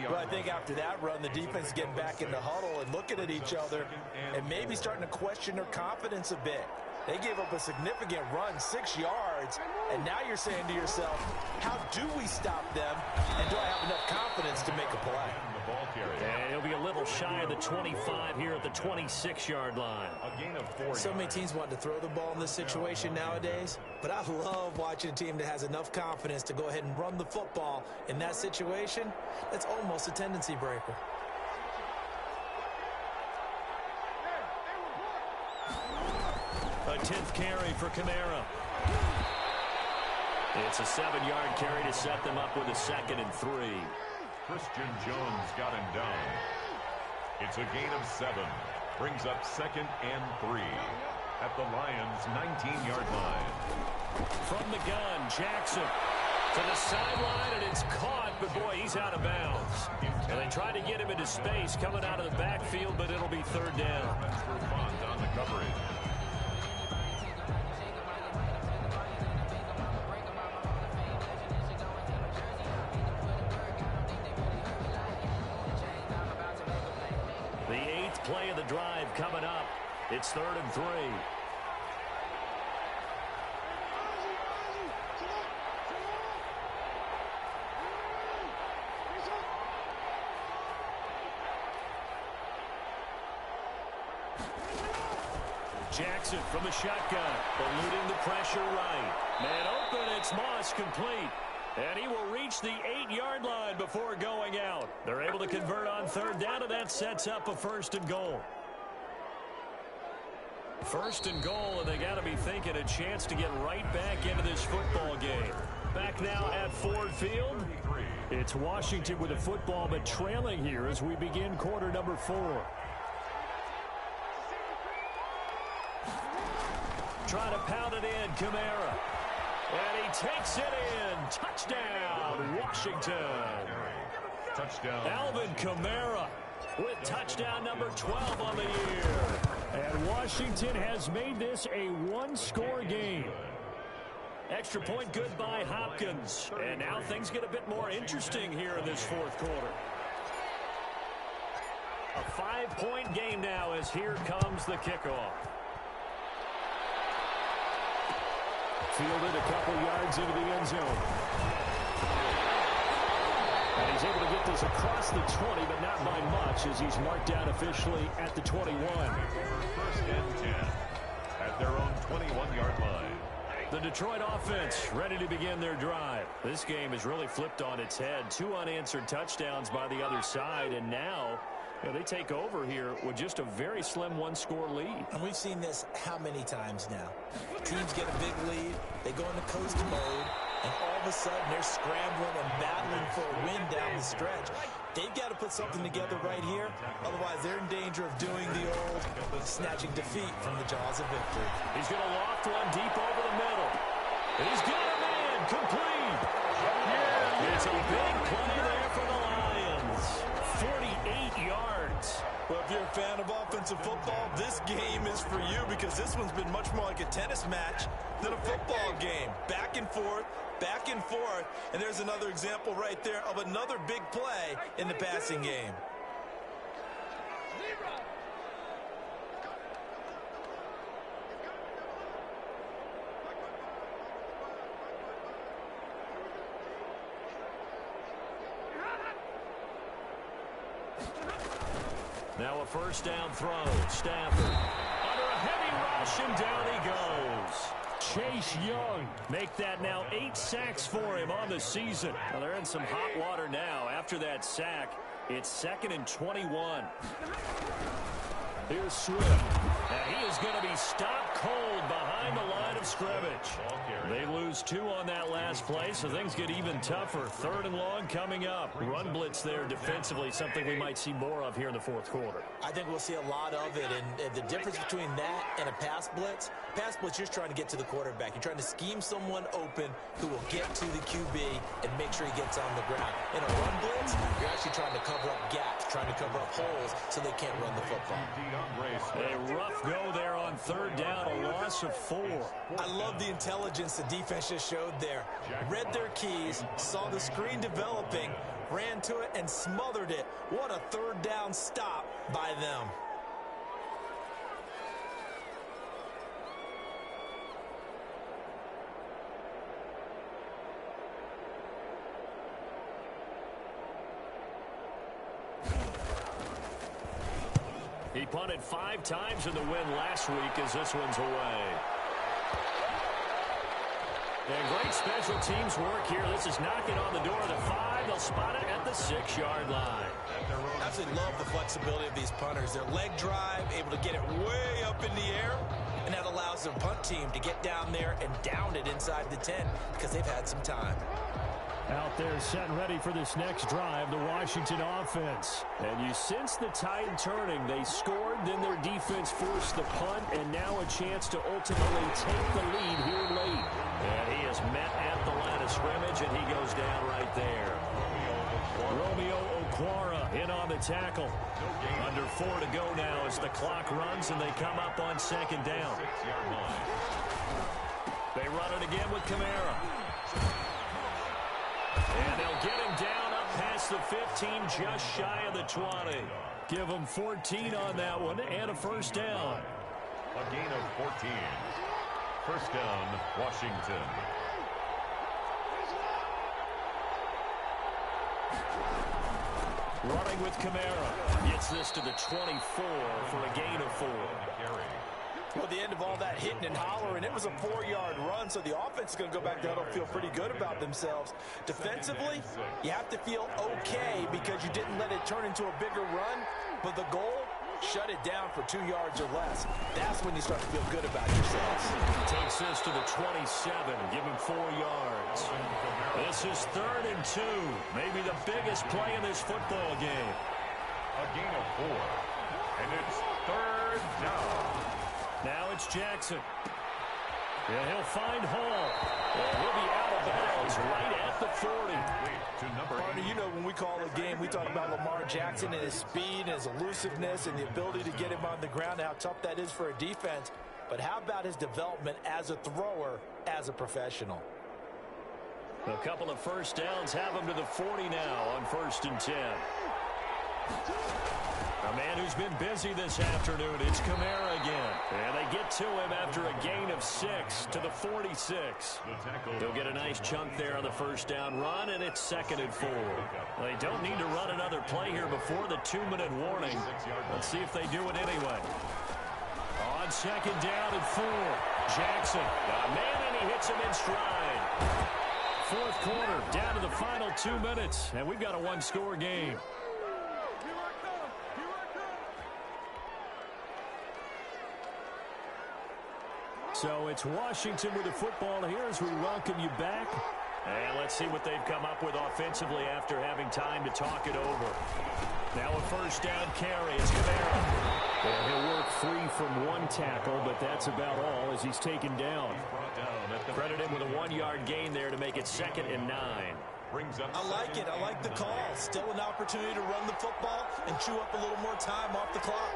[SPEAKER 3] Well, I think after that run, the defense is getting back in the huddle and looking at each other and maybe starting to question their confidence a bit. They gave up a significant run, 6 yards, and now you're saying to yourself, how do we stop them, and do I have enough confidence to make a play?
[SPEAKER 2] And he'll be a little shy of the 25 here at the 26-yard line.
[SPEAKER 3] So many teams want to throw the ball in this situation nowadays, but I love watching a team that has enough confidence to go ahead and run the football in that situation. That's almost a tendency breaker.
[SPEAKER 2] A 10th carry for Kamara. It's a 7-yard carry to set them up with a 2nd and 3.
[SPEAKER 4] Christian Jones got him down. It's a gain of 7. Brings up 2nd and 3 at the Lions' 19-yard line.
[SPEAKER 2] From the gun, Jackson to the sideline, and it's caught, but boy, he's out of bounds. And they tried to get him into space coming out of the backfield, but it'll be third down.
[SPEAKER 4] On the coverage.
[SPEAKER 2] The 8th play of the drive coming up. It's 3rd and 3. Jackson from the shotgun, eluding the pressure right. Man open, it's Moss complete. And he will reach the 8-yard line before going out. They're able to convert on 3rd down, and that sets up a 1st and goal. 1st and goal, and they got to be thinking a chance to get right back into this football game. Back now at Ford Field. It's Washington with the football, but trailing here as we begin quarter number 4. Trying to pound it in, Kamara. And he takes it in. Touchdown, Washington.
[SPEAKER 4] Touchdown.
[SPEAKER 2] Alvin Kamara with touchdown number 12 on the year. And Washington has made this a one-score game. Extra point good by Hopkins. And now things get a bit more interesting here in this 4th quarter. A 5-point game now as here comes the kickoff. Fielded a couple yards into the end zone. And he's able to get this across the 20, but not by much as he's marked down officially at the 21.
[SPEAKER 4] 1st and 10 at their own 21-yard line.
[SPEAKER 2] The Detroit offense ready to begin their drive. This game is really flipped on its head. 2 unanswered touchdowns by the other side, and now they take over here with just a very slim 1-score lead.
[SPEAKER 3] And we've seen this how many times now? Teams get a big lead, they go into coast mode, and all of a sudden they're scrambling and battling for a win down the stretch. They've got to put something together right here, otherwise they're in danger of doing the old snatching defeat from the jaws of victory.
[SPEAKER 2] He's going to loft one deep over the middle. And he's got a man complete. It's a big play there for the Lions. 48 yards.
[SPEAKER 3] Well, if you're a fan of offensive football, this game is for you because this one's been much more like a tennis match than a football game. Back and forth, and there's another example right there of another big play in the passing game.
[SPEAKER 2] Now a 1st down throw. Stafford under a heavy rush, and down he goes. Chase Young make that now 8 sacks for him on the season. Well, they're in some hot water now. After that sack, it's 2nd and 21. Here's Swift. And he is going to be stopped cold behind the line of scrimmage. They lose 2 on that last play, so things get even tougher. 3rd and long coming up. Run blitz there defensively, something we might see more of here in the 4th quarter.
[SPEAKER 3] I think we'll see a lot of it, and the difference between that and a pass blitz, you're trying to get to the quarterback. You're trying to scheme someone open who will get to the QB and make sure he gets on the ground. In a run blitz, you're actually trying to cover up gaps, trying to cover up holes so they can't run the football.
[SPEAKER 2] A rough go there on 3rd down, a loss of 4.
[SPEAKER 3] I love the intelligence the defense just showed there. Read their keys, saw the screen developing, ran to it, and smothered it. What a 3rd down stop by them.
[SPEAKER 2] He punted 5 times in the win last week as this one's away. And great special teams work here. This is knocking on the door of the 5. They'll spot it at the 6-yard line.
[SPEAKER 3] I absolutely love the flexibility of these punters. Their leg drive, able to get it way up in the air, and that allows their punt team to get down there and down it inside the 10 because they've had some time.
[SPEAKER 2] Out there set and ready for this next drive, the Washington offense. And you sense the tide turning. They scored, then their defense forced the punt, and now a chance to ultimately take the lead here late. met at the line of scrimmage, and he goes down right there. Romeo Okwara in on the tackle. Under 4 to go now as the clock runs, and they come up on second down. They run it again with Kamara. And they'll get him down up past the 15, just shy of the 20. Give him 14 on that one and a first down.
[SPEAKER 4] A gain of 14. First down, Washington.
[SPEAKER 2] Running with Kamara. Gets this to the 24 for a gain of 4.
[SPEAKER 3] Well, the end of all that hitting and hollering, it was a 4-yard run, so the offense is going to go back down and feel pretty good about themselves. Defensively, you have to feel okay because you didn't let it turn into a bigger run, but the goal, shut it down for 2 yards or less. That's when you start to feel good about yourselves.
[SPEAKER 2] Takes this to the 27, give him 4 yards. This is 3rd and 2, maybe the biggest play in this football game.
[SPEAKER 4] A gain of 4, and it's 3rd down.
[SPEAKER 2] Now it's Jackson. Yeah, he'll find Hall. And he'll be out of bounds right at the 40.
[SPEAKER 3] Partner, you know when we call a game, we talk about Lamar Jackson and his speed and his elusiveness and the ability to get him on the ground and how tough that is for a defense. But how about his development as a thrower, as a professional?
[SPEAKER 2] A couple of first downs have him to the 40 now on 1st and 10. A man who's been busy this afternoon, it's Kamara again. And they get to him after a gain of 6 to the 46. They'll get a nice chunk there on the first down run, and it's 2nd and 4. They don't need to run another play here before the 2-minute warning. Let's see if they do it anyway. On 2nd down and 4, Jackson. Got a man, and he hits him in stride. 4th quarter, down to the final 2 minutes, and we've got a 1-score game. So it's Washington with the football here as we welcome you back. And let's see what they've come up with offensively after having time to talk it over. Now a first down carry is Kamara. And he'll work free from 1 tackle, but that's about all as he's taken down. Credit him with a 1-yard gain there to make it 2nd and 9.
[SPEAKER 3] I like it. I like the call. Still an opportunity to run the football and chew up a little more time off the clock.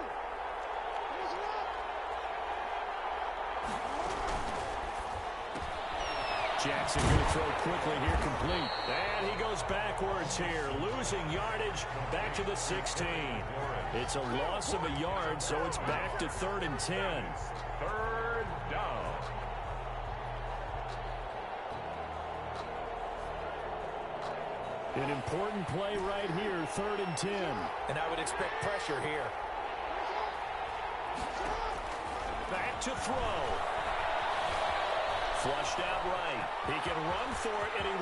[SPEAKER 2] Jackson going to throw quickly here, complete. And he goes backwards here, losing yardage back to the 16. It's a loss of a yard, so it's back to 3rd and 10.
[SPEAKER 4] 3rd down.
[SPEAKER 2] An important play right here, 3rd and 10.
[SPEAKER 3] And I would expect pressure here.
[SPEAKER 2] Back to throw. Flushed out right. He can run for it, and he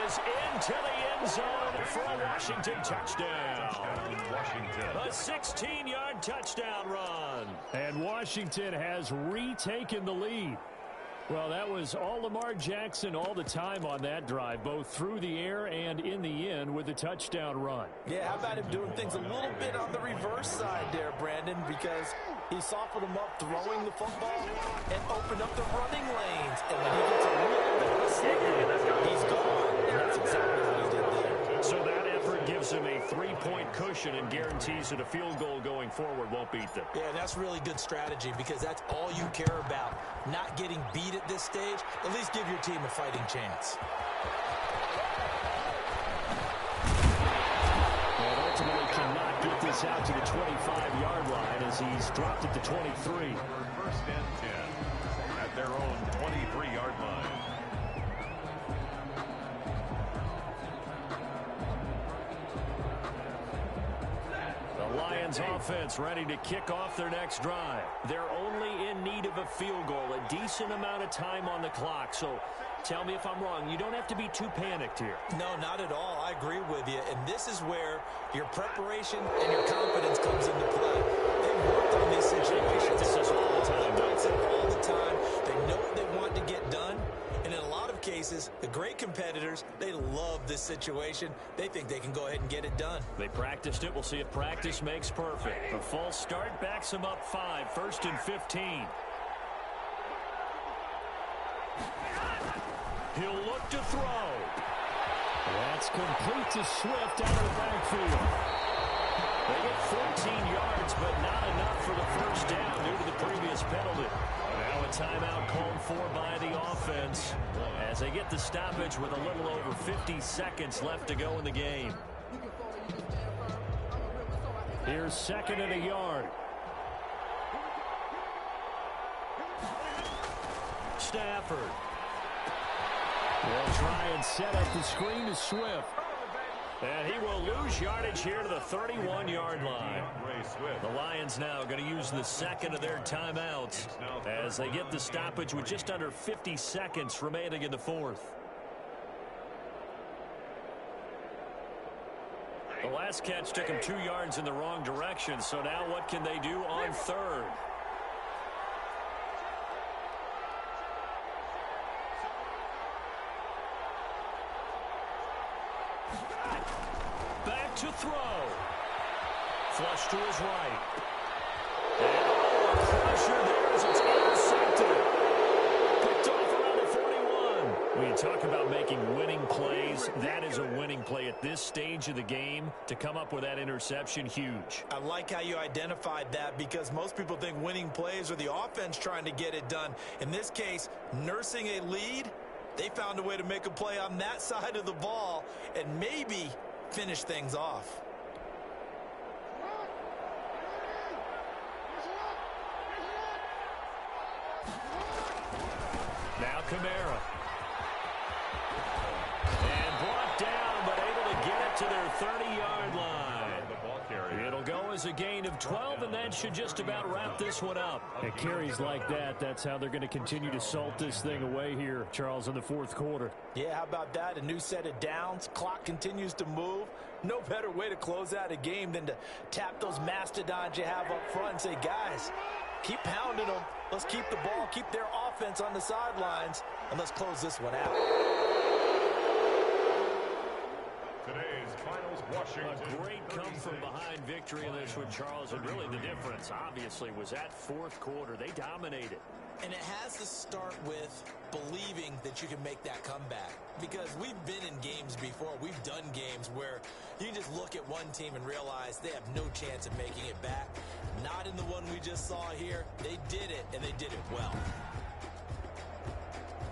[SPEAKER 2] is into the end zone for a Washington touchdown. A 16-yard touchdown run. And Washington has retaken the lead. Well, that was all Lamar Jackson all the time on that drive, both through the air and in the end with a touchdown run.
[SPEAKER 3] Yeah, how about him doing things a little bit on the reverse side there, Brandon, because he softened him up throwing the football and opened up the running lanes. And when he gets a little bit of a signal, he's gone. And that's exactly what he did there.
[SPEAKER 2] So that effort gives him a 3-point cushion and guarantees that a field goal going forward won't beat them.
[SPEAKER 3] Yeah, that's really good strategy because that's all you care about. Not getting beat at this stage, at least give your team a fighting chance.
[SPEAKER 2] And ultimately cannot get this out to the 25-yard line as he's dropped it to 23.
[SPEAKER 4] 1st and 10 at their own 23-yard line.
[SPEAKER 2] Lions offense ready to kick off their next drive. They're only in need of a field goal, a decent amount of time on the clock. So tell me if I'm wrong. You don't have to be too panicked here.
[SPEAKER 3] No, not at all. I agree with you. And this is where your preparation and your confidence comes into play. They've worked on these situations.
[SPEAKER 2] This is all the time.
[SPEAKER 3] All the time. They know what they want to get done. And in a lot of cases, the great competitors, they love this situation. They think they can go ahead and get it done.
[SPEAKER 2] They practiced it. We'll see if practice makes perfect. A false start backs them up 5. 1st and 15. He'll look to throw. That's complete to Swift out of the backfield. They get 14 yards, but not enough for the first down due to the previous penalty. Now a timeout called for by the offense as they get the stoppage with a little over 50 seconds left to go in the game. Here's 2nd and a yard. Stafford. They'll try and set up the screen to Swift. And he will lose yardage here to the 31-yard line. The Lions now going to use the 2nd of their timeouts as they get the stoppage with just under 50 seconds remaining in the 4th. The last catch took him 2 yards in the wrong direction, so now what can they do on 3rd? Back to throw. Flush to his right. And pressure there as it's intercepted. Picked off around the 41. When you talk about making winning plays, that is a winning play at this stage of the game. To come up with that interception, huge.
[SPEAKER 3] I like how you identified that because most people think winning plays are the offense trying to get it done. In this case, nursing a lead, they found a way to make a play on that side of the ball and maybe finish things off.
[SPEAKER 2] Now Kamara. And brought down, but able to get it to their 30-yard line. It'll go as a gain of 12, and that should just about wrap this one up. And carries like that, that's how they're going to continue to salt this thing away here, Charles, in the 4th quarter.
[SPEAKER 3] Yeah, how about that? A new set of downs. Clock continues to move. No better way to close out a game than to tap those mastodons you have up front and say, guys, keep pounding them. Let's keep the ball, keep their offense on the sidelines, and let's close this one out.
[SPEAKER 4] Today's finals, Washington.
[SPEAKER 2] A great come-from-behind victory in this one, Charles, and really the difference, obviously, was that 4th quarter. They dominated.
[SPEAKER 3] And it has to start with believing that you can make that comeback. Because we've been in games before. We've done games where you can just look at one team and realize they have no chance of making it back. Not in the one we just saw here. They did it, and they did it well.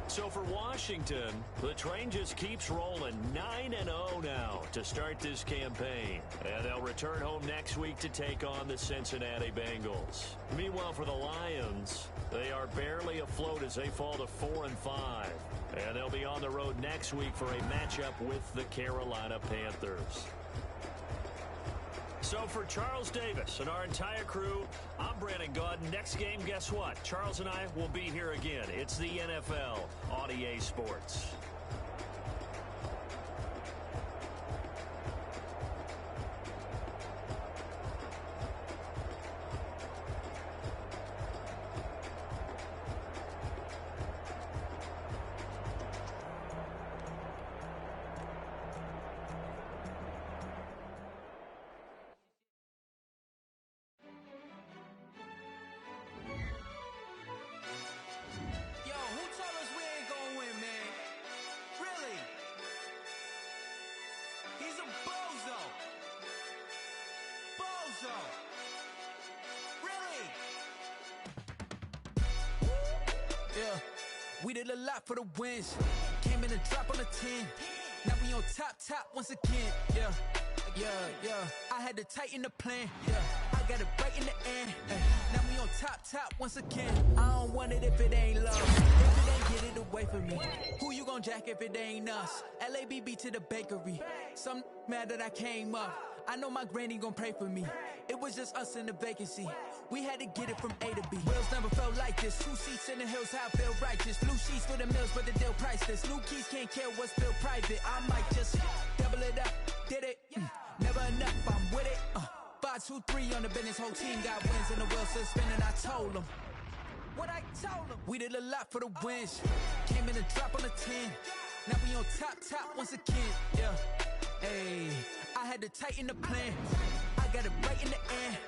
[SPEAKER 2] So for Washington, the train just keeps rolling 9-0 now to start this campaign. And they'll return home next week to take on the Cincinnati Bengals. Meanwhile, for the Lions, they are barely afloat as they fall to 4-5. And they'll be on the road next week for a matchup with the Carolina Panthers. So for Charles Davis and our entire crew, I'm Brandon Gaudin. Next game, guess what? Charles and I will be here again. It's the NFL on EA Sports.
[SPEAKER 1] We did a lot for the wins. Came in and drop on the 10. Now we on top once again. Yeah. I had to tighten the plan. Yeah. I got it right in the end. Now we on top once again. I don't want it if it ain't love. If it ain't, get it away from me. Who you gon' jack if it ain't us? LABB to the bakery. Some mad that I came up. I know my granny gon' pray for me. It was just us in the vacancy. We had to get it from A to B. Wheels never felt like this. 2 seats in the hills, how I feel righteous. Blue sheets for the mills, but the deal priceless. New keys can't care what's built private. I might just double it up. Did it? Never enough, I'm with it. 5, 2, 3 on the business. Whole team got wins and the wheels still spinning. I told them. What I told them. We did a lot for the wins. Came in and drop on the 10. Now we on top once again. Yeah. Hey, I had to tighten the plan. I got it right in the end.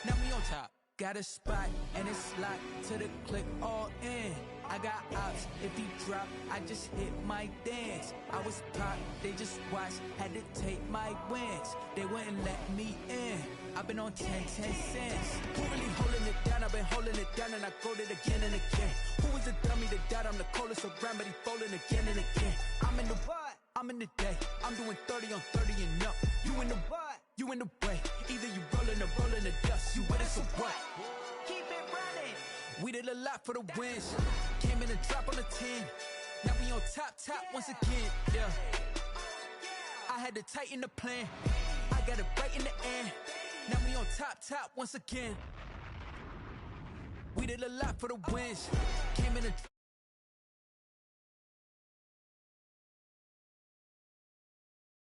[SPEAKER 1] Now we on top. got a spot, and it's locked to the click all in. I got ops, if he drop, I just hit my dance. I was pop, they just watched, had to take my wins. They wouldn't let me in. I've been on 10 cents. Who really holding it down? I've been holding it down, and I go it again and again. Who was the dummy that died? I'm the coldest around, but he folding again and again. I'm in the what? I'm in the day. I'm doing 30 on 30 and up. You in the what? You in the way. Either you rolling or rolling the dust. You with us or what? Keep it running. We did a lot for the wins. Came in and drop on the 10. Now we on top once again. Yeah. I had to tighten the plan. I got it right in the end. Now we on top once again. We did a lot for the wins. Came in and